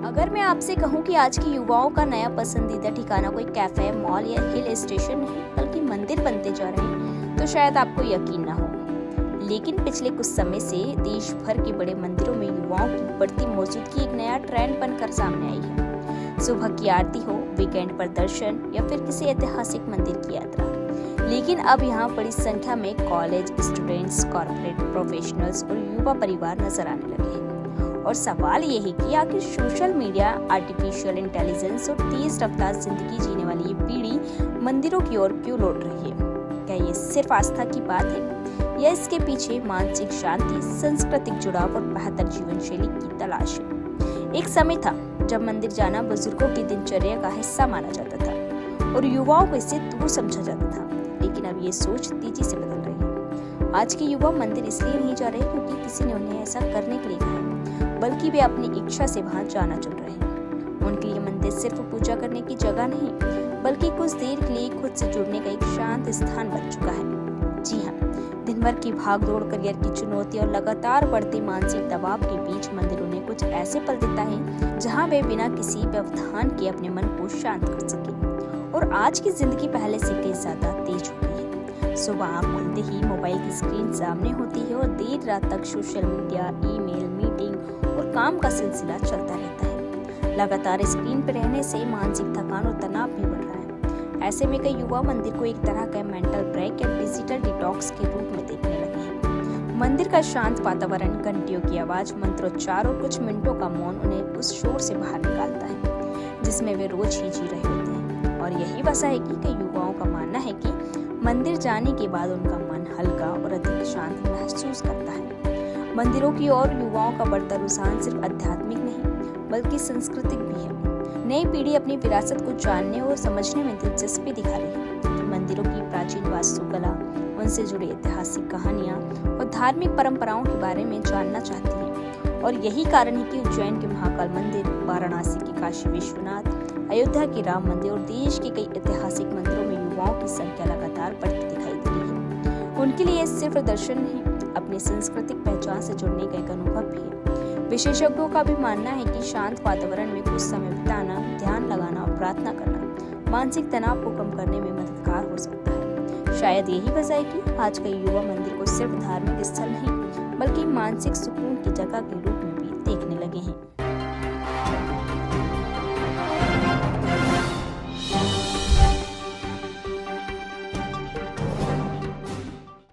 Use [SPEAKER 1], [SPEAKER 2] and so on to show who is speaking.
[SPEAKER 1] अगर मैं आपसे कहूं कि आज के युवाओं का नया पसंदीदा ठिकाना कोई कैफे, मॉल या हिल स्टेशन नहीं बल्कि मंदिर बनते जा रहे हैं, तो शायद आपको यकीन ना हो। लेकिन पिछले कुछ समय से देश भर के बड़े मंदिरों में युवाओं की बढ़ती मौजूदगी एक नया ट्रेंड बनकर सामने आई है। सुबह की आरती हो, वीकेंड पर दर्शन या फिर किसी ऐतिहासिक मंदिर की यात्रा। लेकिन अब यहाँ बड़ी संख्या में कॉलेज स्टूडेंट्स, कॉर्पोरेट प्रोफेशनल्स और युवा परिवार नजर आने लगे हैं। और सवाल ये है कि आखिर सोशल मीडिया, आर्टिफिशियल इंटेलिजेंस और तेज रफ्तार जिंदगी जीने वाली ये पीढ़ी मंदिरों की ओर क्यों लौट रही है? क्या ये सिर्फ आस्था की बात है या इसके पीछे मानसिक शांति, सांस्कृतिक जुड़ाव और बेहतर जीवन शैली की तलाश है? एक समय था जब मंदिर जाना बुजुर्गों की दिनचर्या का हिस्सा माना जाता था और युवाओं को इससे दूर समझा जाता था। लेकिन अब ये सोच तेजी से बदल रही है। आज के युवा मंदिर इसलिए नहीं जा रहे क्योंकि किसी ने उन्हें ऐसा करने के लिए कहा है, बल्कि वे अपनी इच्छा से वहां जाना चुन रहे हैं। उनके लिए मंदिर सिर्फ पूजा करने की जगह नहीं, बल्कि कुछ देर के लिए खुद से जुड़ने का एक शांत स्थान बन चुका है। जी हाँ, दिन भर की भागदौड़, करियर की चुनौती और लगातार बढ़ते मानसिक दबाव के बीच मंदिर उन्हें कुछ ऐसे पल देता है जहाँ वे बिना किसी व्यवधान के अपने मन को शांत कर सके। और आज की जिंदगी पहले से कई ज्यादा तेज हो गई है। सुबह आँख खुलते ही मोबाइल की स्क्रीन सामने होती है और देर रात तक सोशल मीडिया, ईमेल, मीटिंग और काम का सिलसिला चलता रहता है। लगातार स्क्रीन पर रहने से मानसिक थकान और तनाव भी बढ़ रहा है। ऐसे में कई युवा मंदिर को एक तरह का मेंटल ब्रेक या डिजिटल डिटॉक्स के रूप में देखने लगे हैं। मंदिर का शांत वातावरण, घंटियों की आवाज, मंत्रोच्चार और कुछ मिनटों का मौन उन्हें उस शोर से बाहर निकालता है जिसमें वे रोज ही जी रहे होते हैं। और यही वजह है कि कई युवाओं का मानना है कि मंदिर जाने के बाद उनका मन हल्का और अधिक शांत महसूस करता है। मंदिरों की ओर युवाओं का बढ़ता रुझान सिर्फ आध्यात्मिक नहीं बल्कि सांस्कृतिक भी है। नई पीढ़ी अपनी विरासत को जानने और समझने में दिलचस्पी दिखा रही है। मंदिरों की प्राचीन वास्तुकला, उनसे जुड़ी ऐतिहासिक कहानियां और धार्मिक परंपराओं के बारे में जानना चाहती है। और यही कारण है कि उज्जैन के महाकाल मंदिर, वाराणसी के काशी विश्वनाथ, अयोध्या के राम मंदिर और देश के कई ऐतिहासिक मंदिरों में युवाओं की संख्या लगातार बढ़ती दिखाई दे रही है। उनके लिए सिर्फ दर्शन नहीं, अपनी सांस्कृतिक पहचान से जुड़ने का एक अनुभव भी है। विशेषज्ञों का भी मानना है कि शांत वातावरण में कुछ समय बिताना, ध्यान लगाना और प्रार्थना करना मानसिक तनाव को कम करने में मददगार हो सकता है। शायद यही वजह है कि आज के युवा मंदिर को सिर्फ धार्मिक स्थल नहीं बल्कि मानसिक सुकून की जगह के रूप